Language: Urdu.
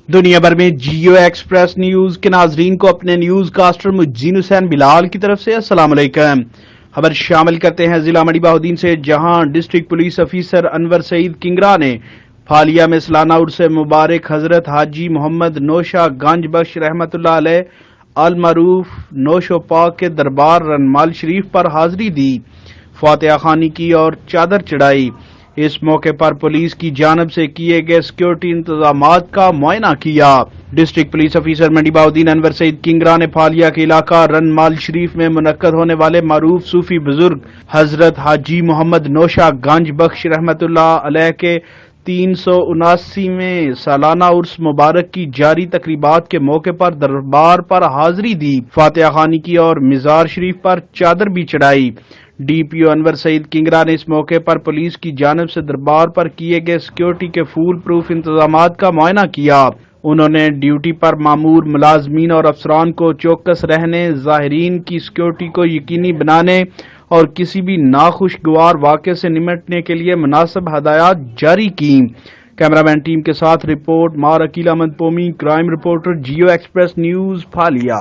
دنیا بھر میں جیو ایکسپریس نیوز کے ناظرین کو اپنے نیوز کاسٹر مجین حسین بلال کی طرف سے السلام علیکم۔ خبر شامل کرتے ہیں ضلع مڑی بہاؤدین سے، جہاں ڈسٹرکٹ پولیس افیسر انور سعید کنگرا نے پھالیا میں سالانہ عرس مبارک حضرت حاجی محمد نوشہ گنج بخش رحمۃ اللہ علیہ المعروف نوشو پاک کے دربار رنمال شریف پر حاضری دی، فاتحہ خوانی کی اور چادر چڑھائی۔ اس موقع پر پولیس کی جانب سے کیے گئے سیکورٹی انتظامات کا معائنہ کیا۔ ڈسٹرکٹ پولیس افیسر منڈی بہاؤدین انور سعید کنگرا نے پھالیا کے علاقہ رنمال شریف میں منعقد ہونے والے معروف صوفی بزرگ حضرت حاجی محمد نوشہ گنج بخش رحمۃ اللہ علیہ کے 379ویں سالانہ عرس مبارک کی جاری تقریبات کے موقع پر دربار پر حاضری دی، فاتحہ خوانی کی اور مزار شریف پر چادر بھی چڑھائی۔ ڈی پی او انور سعید کنگرا نے اس موقع پر پولیس کی جانب سے دربار پر کیے گئے سیکورٹی کے فول پروف انتظامات کا معائنہ کیا۔ انہوں نے ڈیوٹی پر مامور ملازمین اور افسران کو چوکس رہنے، زائرین کی سیکورٹی کو یقینی بنانے اور کسی بھی ناخوشگوار واقعے سے نمٹنے کے لیے مناسب ہدایات جاری کی۔ کیمرہ مین ٹیم کے ساتھ رپورٹ مار Aqeel Ahmed Pomi, crime reporter Geo Express News پھالیا۔